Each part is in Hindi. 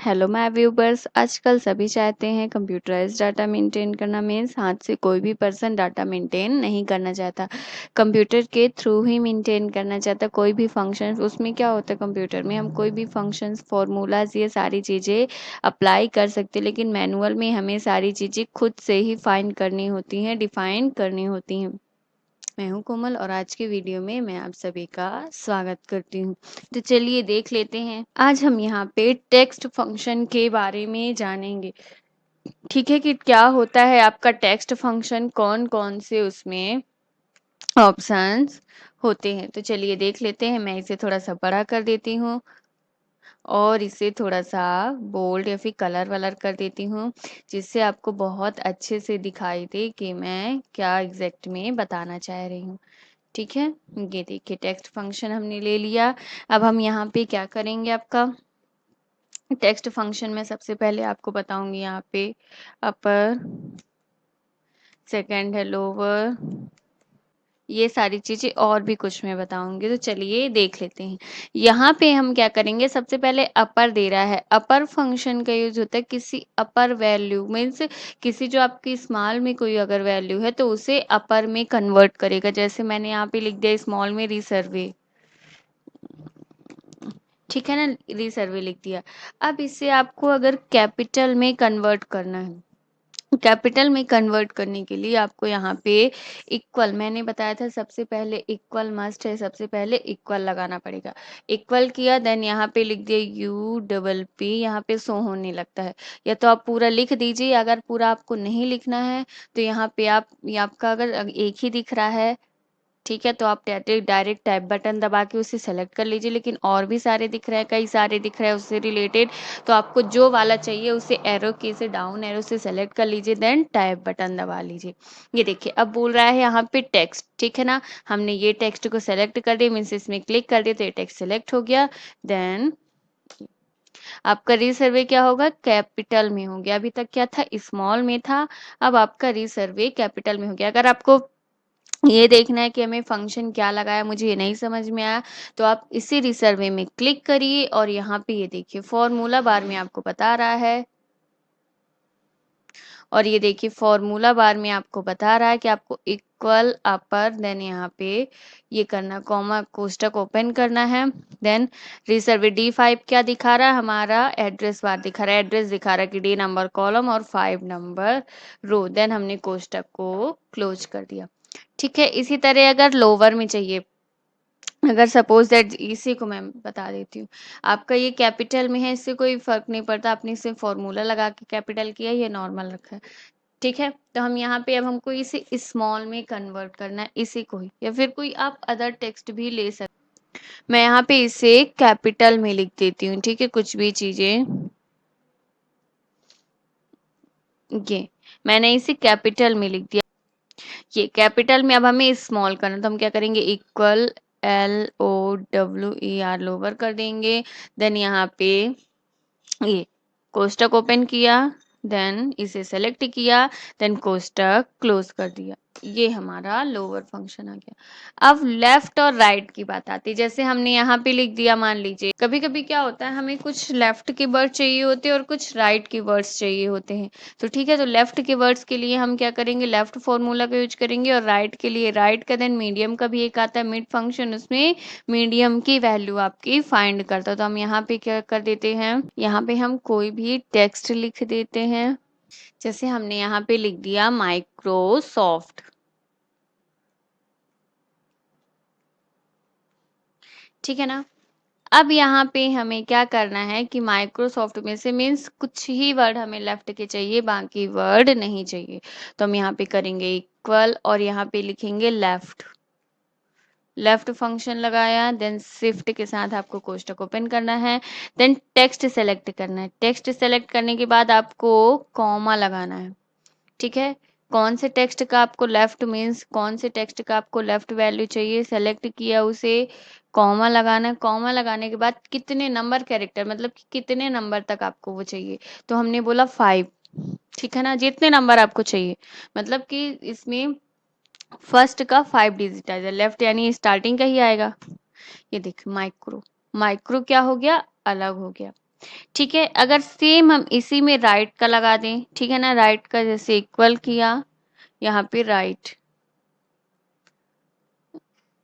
Hello my viewers. आजकल सभी चाहते हैं कंप्यूटराइज्ड डाटा मेंटेन करना। मीन्स हाथ से कोई भी पर्सन डाटा मेंटेन नहीं करना चाहता, कंप्यूटर के थ्रू ही मेंटेन करना चाहता। कोई भी फंक्शन उसमें क्या होता है, कंप्यूटर में हम कोई भी फंक्शंस फॉर्मूलाज ये सारी चीज़ें अप्लाई कर सकते, लेकिन मैनुअल में हमें सारी चीज़ें खुद से ही फाइंड करनी होती हैं, डिफाइन करनी होती हैं। मैं हूं कोमल और आज के वीडियो में मैं आप सभी का स्वागत करती हूं। तो चलिए देख लेते हैं। आज हम यहाँ पे टेक्स्ट फंक्शन के बारे में जानेंगे। ठीक है, कि क्या होता है आपका टेक्स्ट फंक्शन, कौन कौन से उसमें ऑप्शंस होते हैं। तो चलिए देख लेते हैं। मैं इसे थोड़ा सा बड़ा कर देती हूँ और इसे थोड़ा सा बोल्ड या फिर कलर वलर कर देती हूँ, जिससे आपको बहुत अच्छे से दिखाई दे कि मैं क्या एग्जैक्ट में बताना चाह रही हूँ। ठीक है, ये देखिए टेक्स्ट फंक्शन हमने ले लिया। अब हम यहाँ पे क्या करेंगे, आपका टेक्स्ट फंक्शन में सबसे पहले आपको बताऊंगी यहाँ पे अपर, सेकंड है लोअर, ये सारी चीजें और भी कुछ मैं बताऊंगी। तो चलिए देख लेते हैं। यहाँ पे हम क्या करेंगे, सबसे पहले अपर दे रहा है। अपर फंक्शन का यूज होता है किसी अपर वैल्यू मीन्स किसी जो आपकी स्मॉल में कोई अगर वैल्यू है तो उसे अपर में कन्वर्ट करेगा। जैसे मैंने यहाँ पे लिख दिया स्मॉल में रिसर्वे, ठीक है ना, रिसर्वे लिख दिया। अब इसे आपको अगर कैपिटल में कन्वर्ट करना है, कैपिटल में कन्वर्ट करने के लिए आपको यहाँ पे इक्वल, मैंने बताया था सबसे पहले इक्वल मस्ट है, सबसे पहले इक्वल लगाना पड़ेगा। इक्वल किया, देन यहाँ पे लिख दिया यू डबल पी, यहाँ पे शो होने लगता है। या तो आप पूरा लिख दीजिए, अगर पूरा आपको नहीं लिखना है तो यहाँ पे आप, ये आपका अगर एक ही दिख रहा है, ठीक है, तो आप डायरेक्ट टाइप बटन दबा के उसे सेलेक्ट कर लीजिए। लेकिन और भी सारे दिख रहे हैं, कई सारे दिख रहे हैं उससे रिलेटेड, तो आपको जो वाला चाहिए उसे एरो की से डाउन एरो से सेलेक्ट कर लीजिए, देन टाइप बटन दबा लीजिए। ये देखिए अब बोल रहा है यहाँ पे टेक्स्ट, ठीक है ना, हमने ये टेक्स्ट को सेलेक्ट कर दिया, मीन्स इसमें क्लिक कर दिया तो ये टेक्स्ट सेलेक्ट हो गया। देन आपका रीसर्वे क्या होगा, कैपिटल में हो गया। अभी तक क्या था, स्मॉल में था, अब आपका रीसर्वे कैपिटल में हो गया। अगर आपको ये देखना है कि हमें फंक्शन क्या लगाया, मुझे ये नहीं समझ में आया, तो आप इसी रिसर्वे में क्लिक करिए और यहाँ पे ये देखिए फॉर्मूला बार में आपको बता रहा है, और ये देखिए फॉर्मूला बार में आपको बता रहा है कि आपको इक्वल अपर, देन यहाँ पे ये करना, कॉमा कोष्टक ओपन करना है। देन रिसर्वे D5 क्या दिखा रहा है, हमारा एड्रेस बार दिखा रहा है, एड्रेस दिखा रहा है कि D नंबर कॉलम और 5 नंबर रो। देन हमने कोष्टक को क्लोज कर दिया। ठीक है, इसी तरह अगर लोअर में चाहिए, अगर सपोज दैट, इसी को मैं बता देती हूँ, आपका ये कैपिटल में है, इससे कोई फर्क नहीं पड़ता, आपने इसे फॉर्मूला लगा के कैपिटल किया, ये नॉर्मल रखा है। ठीक है, तो हम यहाँ पे अब हमको इसे स्मॉल में कन्वर्ट करना है, इसी को ही, या फिर कोई आप अदर टेक्स्ट भी ले सकते। मैं यहाँ पे इसे कैपिटल में लिख देती हूँ, ठीक है, कुछ भी चीजें, ये मैंने इसे कैपिटल में लिख दिया। ये कैपिटल में अब हमें स्मॉल करना, तो हम क्या करेंगे, इक्वल LOWER लोअर कर देंगे। देन यहाँ पे ये कोष्टक ओपन किया, देन इसे सेलेक्ट किया, देन कोष्टक क्लोज कर दिया। ये हमारा लोअर फंक्शन आ गया। अब लेफ्ट और राइट की बात आती है। जैसे हमने यहाँ पे लिख दिया, मान लीजिए कभी कभी क्या होता है, हमें कुछ लेफ्ट के वर्ड चाहिए होते हैं और कुछ राइट के वर्ड्स चाहिए होते हैं। तो ठीक है, तो लेफ्ट के वर्ड्स के लिए हम क्या करेंगे, लेफ्ट फॉर्मूला का यूज करेंगे, और राइट के लिए राइट का। देन मीडियम का भी एक आता है मिड फंक्शन, उसमें मीडियम की वैल्यू आपकी फाइंड करता है। तो हम यहाँ पे क्या कर देते हैं, यहाँ पे हम कोई भी टेक्स्ट लिख देते हैं। जैसे हमने यहाँ पे लिख दिया माइक्रोसॉफ्ट, ठीक है ना। अब यहाँ पे हमें क्या करना है कि माइक्रोसॉफ्ट में से मीन्स कुछ ही वर्ड हमें लेफ्ट के चाहिए, बाकी वर्ड नहीं चाहिए। तो हम यहाँ पे करेंगे इक्वल और यहाँ पे लिखेंगे लेफ्ट, लेफ्ट फंक्शन लगाया, देन शिफ्ट के साथ आपको कोष्टक ओपन करना है, देन टेक्स्ट सेलेक्ट करना है। टेक्स्ट सेलेक्ट करने के बाद आपको कॉमा लगाना है, ठीक है। कौन से टेक्स्ट का आपको लेफ्ट मीन्स कौन से टेक्स्ट का आपको लेफ्ट वैल्यू चाहिए, सेलेक्ट किया उसे, कॉमा लगाना है। कॉमा लगाने के बाद कितने नंबर कैरेक्टर, मतलब कि कितने नंबर तक आपको वो चाहिए, तो हमने बोला 5, ठीक है ना, जितने नंबर आपको चाहिए, मतलब कि इसमें फर्स्ट का 5 डिजिट आ जाए, लेफ्ट यानी स्टार्टिंग का ही आएगा। ये देखिए माइक्रो, माइक्रो क्या हो गया, अलग हो गया। ठीक है, अगर सेम हम इसी में राइट का लगा दें, ठीक है ना, राइट का जैसे इक्वल किया, यहाँ पे राइट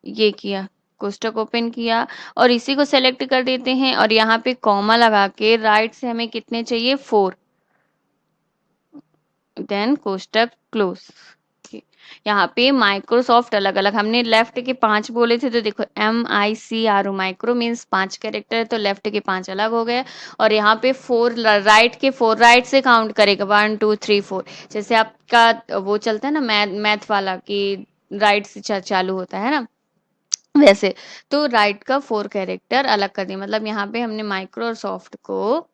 ये किया, कोष्टक ओपन किया और इसी को सेलेक्ट कर देते हैं और यहाँ पे कॉमा लगा के राइट से हमें कितने चाहिए 4, देन कोष्टक क्लोज। यहाँ पे माइक्रोसॉफ्ट अलग अलग, हमने लेफ्ट के 5 बोले थे तो देखो MICRO माइक्रो मीन्स 5 कैरेक्टर है तो लेफ्ट के 5 अलग हो गए और यहाँ पे 4 राइट के 4 राइट से काउंट करेगा 1 2 3 4, जैसे आपका वो चलता है ना मैथ वाला कि राइट से चालू होता है ना, वैसे। तो राइट का 4 कैरेक्टर अलग कर दिया, मतलब यहाँ पे हमने माइक्रोसॉफ्ट को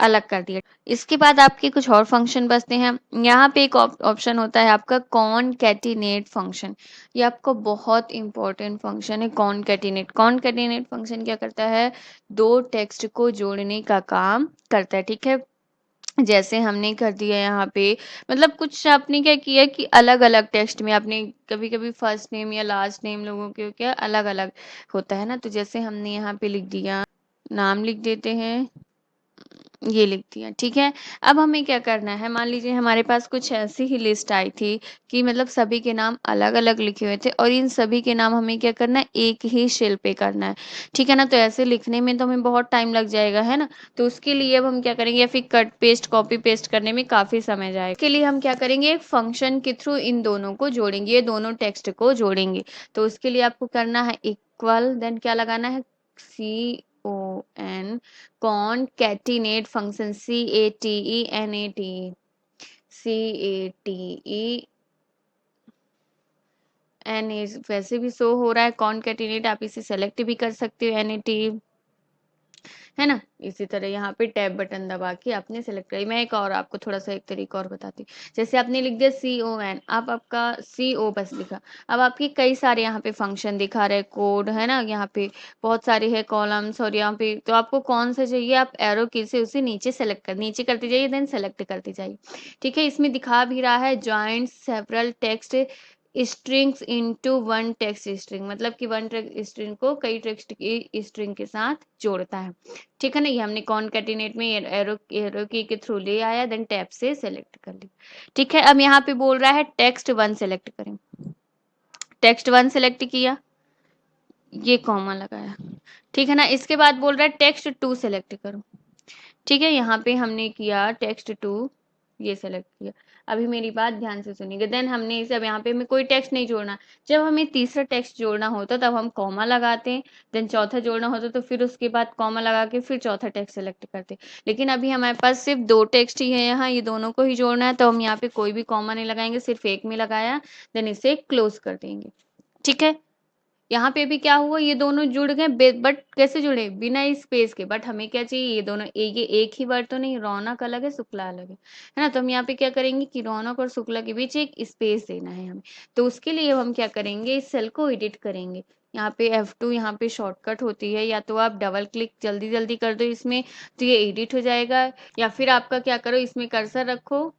अलग कर दिया। इसके बाद आपके कुछ और फंक्शन बचते हैं। यहाँ पे एक ऑप्शन होता है आपका कॉनकैटिनेट फंक्शन, ये आपका बहुत इंपॉर्टेंट फंक्शन है। कॉनकैटिनेट फंक्शन क्या करता है, दो टेक्स्ट को जोड़ने का काम करता है, ठीक है। जैसे हमने कर दिया यहाँ पे, मतलब कुछ आपने क्या किया कि अलग अलग टेक्स्ट में आपने कभी कभी फर्स्ट नेम या लास्ट नेम लोगों के क्या अलग अलग होता है ना, तो जैसे हमने यहाँ पे लिख दिया, नाम लिख देते हैं, ये लिख दिया, ठीक है। अब हमें क्या करना है, मान लीजिए हमारे पास कुछ ऐसी ही लिस्ट आई थी कि मतलब सभी के नाम अलग अलग लिखे हुए थे और इन सभी के नाम हमें क्या करना है, एक ही शेल पे करना है, ठीक है ना। तो ऐसे लिखने में तो हमें बहुत टाइम लग जाएगा, है ना। तो उसके लिए अब हम क्या करेंगे, या फिर कट पेस्ट कॉपी पेस्ट करने में काफी समय जाएगा। इसके लिए हम क्या करेंगे, एक फंक्शन के थ्रू इन दोनों को जोड़ेंगे, ये दोनों टेक्स्ट को जोड़ेंगे। तो उसके लिए आपको करना है इक्वल, देन क्या लगाना है, CON, concatenate फंक्शन, CATENATE वैसे भी शो हो रहा है कॉनकैटिनेट, आप इसे सेलेक्ट भी कर सकते हो NAT, है ना। इसी तरह यहाँ पे टैब बटन दबा के आपने सेलेक्ट करी। मैं एक और आपको थोड़ा सा एक तरीका और बताती हूँ, जैसे आपने लिख दिया CON, आप आपका CO बस लिखा, अब आपके कई सारे यहाँ पे फंक्शन दिखा रहे कोड, है ना, यहाँ पे बहुत सारे है कॉलम्स और यहाँ पे, तो आपको कौन सा चाहिए, आप एरो की से उसे नीचे सेलेक्ट कर, नीचे करते जाइए देन सेलेक्ट करते जाइए, ठीक है। इसमें दिखा भी रहा है joint several text strings into one text string, मतलब कि वन टेक्स्ट स्ट्रिंग को कई टेक्स्ट की स्ट्रिंग के साथ जोड़ता है, ठीक है ना। ये हमने कॉनकैटिनेट में एरो एरो की के थ्रू ले आया, देन टैब से सेलेक्ट कर लिया, ठीक है। अब यहाँ पे बोल रहा है टेक्स्ट वन सेलेक्ट करें, टेक्स्ट वन सेलेक्ट किया, ये कॉमा लगाया, ठीक है ना। इसके बाद बोल रहा है टेक्स्ट टू सेलेक्ट करो, ठीक है। यहाँ पे हमने किया टेक्स्ट टू, ये सेलेक्ट किया। अभी मेरी बात ध्यान से सुनिएगा, देन हमने इसे, अब यहाँ पे हमें कोई टेक्स्ट नहीं जोड़ना, जब हमें तीसरा टेक्स्ट जोड़ना होता तब हम कॉमा लगाते हैं, देन चौथा जोड़ना होता तो फिर उसके बाद कॉमा लगा के फिर चौथा टेक्स्ट सेलेक्ट करते। लेकिन अभी हमारे पास सिर्फ दो टेक्स्ट ही है यहाँ, ये दोनों को ही जोड़ना है, तो हम यहाँ पे कोई भी कॉमा नहीं लगाएंगे, सिर्फ एक में लगाया, देन इसे क्लोज कर देंगे, ठीक है। यहाँ पे भी क्या हुआ, ये दोनों जुड़ गए, बट कैसे जुड़े, बिना स्पेस के। बट हमें क्या चाहिए, ये दोनों ये एक ही वर्ड तो नहीं, रौनक अलग है शुक्ला अलग है ना। तो हम यहाँ पे क्या करेंगे कि रौनक और शुक्ला के बीच एक स्पेस देना है हमें। तो उसके लिए हम क्या करेंगे, इस सेल को एडिट करेंगे, यहाँ पे F2 यहाँ पे शॉर्टकट होती है, या तो आप डबल क्लिक जल्दी जल्दी कर दो इसमें तो ये एडिट हो जाएगा, या फिर आपका क्या करो, इसमें कर्सर रखो,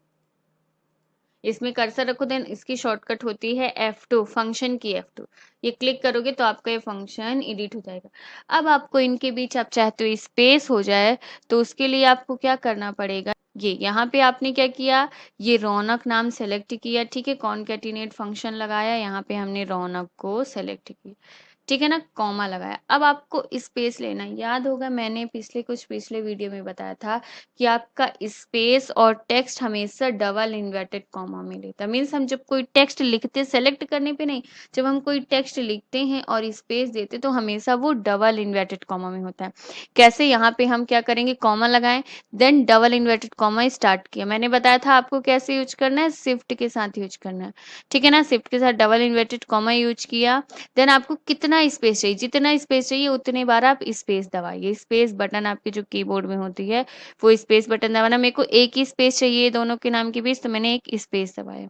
इसमें कर्सर रखो, देन इसकी शॉर्टकट होती है F2, फंक्शन की F2, ये क्लिक करोगे तो आपका ये फंक्शन एडिट हो जाएगा। अब आपको इनके बीच आप चाहते हो स्पेस हो जाए, तो उसके लिए आपको क्या करना पड़ेगा, ये यहाँ पे आपने क्या किया, ये रौनक नाम सेलेक्ट किया, ठीक है, कॉनकैटिनेट फंक्शन लगाया, यहाँ पे हमने रौनक को सेलेक्ट किया, ठीक है ना, कॉमा लगाया। अब आपको स्पेस लेना, याद होगा मैंने पिछले वीडियो में बताया था कि आपका स्पेस और टेक्स्ट हमेशा डबल इन्वर्टेड कॉमा में लेता, मीन्स हम जब कोई टेक्स्ट लिखते सेलेक्ट करने पे नहीं, जब हम कोई टेक्स्ट लिखते हैं और स्पेस देते तो हमेशा वो डबल इन्वर्टेड कॉमा में होता है। कैसे, यहाँ पे हम क्या करेंगे, कॉमा लगाएं, then double inverted comma start किया, मैंने बताया था आपको कैसे यूज करना है, शिफ्ट के साथ यूज करना है, ठीक है ना। शिफ्ट के साथ डबल इन्वर्टेड कॉमा यूज किया, देन आपको कितना स्पेस चाहिए, जितना स्पेस चाहिए उतने बार आप स्पेस दबाइए, स्पेस बटन आपके जो कीबोर्ड में होती है वो स्पेस बटन दबाना। मेरे को एक ही स्पेस चाहिए दोनों के नाम के बीच, तो मैंने एक स्पेस दबाया,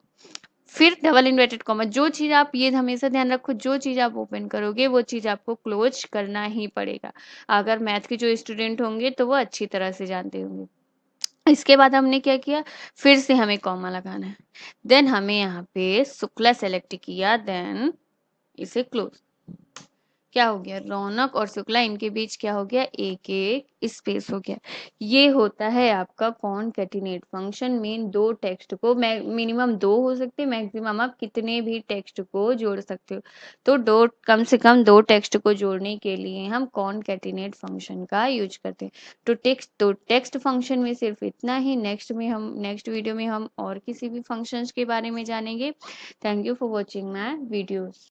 फिर डबल इन्वर्टेड कॉमा। जो चीज आप, ये हमेशा ध्यान रखो, जो चीज आप ओपन करोगे वो चीज आपको क्लोज करना ही पड़ेगा। अगर मैथ के जो स्टूडेंट होंगे तो वो अच्छी तरह से जानते होंगे। इसके बाद हमने क्या किया, फिर से हमें कॉमा लगाना है, देन हमें यहाँ पे शुक्ला सेलेक्ट किया, देन इसे क्लोज, क्या हो गया, रौनक और शुक्ला, इनके बीच क्या हो गया, एक एक स्पेस हो गया। ये होता है आपका कॉनकैटिनेट फंक्शन। मेन दो टेक्स्ट को, मिनिमम दो हो सकते हैं, मैक्सिमम आप कितने भी टेक्स्ट को जोड़ सकते हो। तो दो, कम से कम दो टेक्स्ट को जोड़ने के लिए हम कॉनकैटिनेट फंक्शन का यूज करते हैं। तो टेक्स्ट फंक्शन में सिर्फ इतना ही। नेक्स्ट वीडियो में हम और किसी भी फंक्शंस के बारे में जानेंगे। Thank you for watching my videos.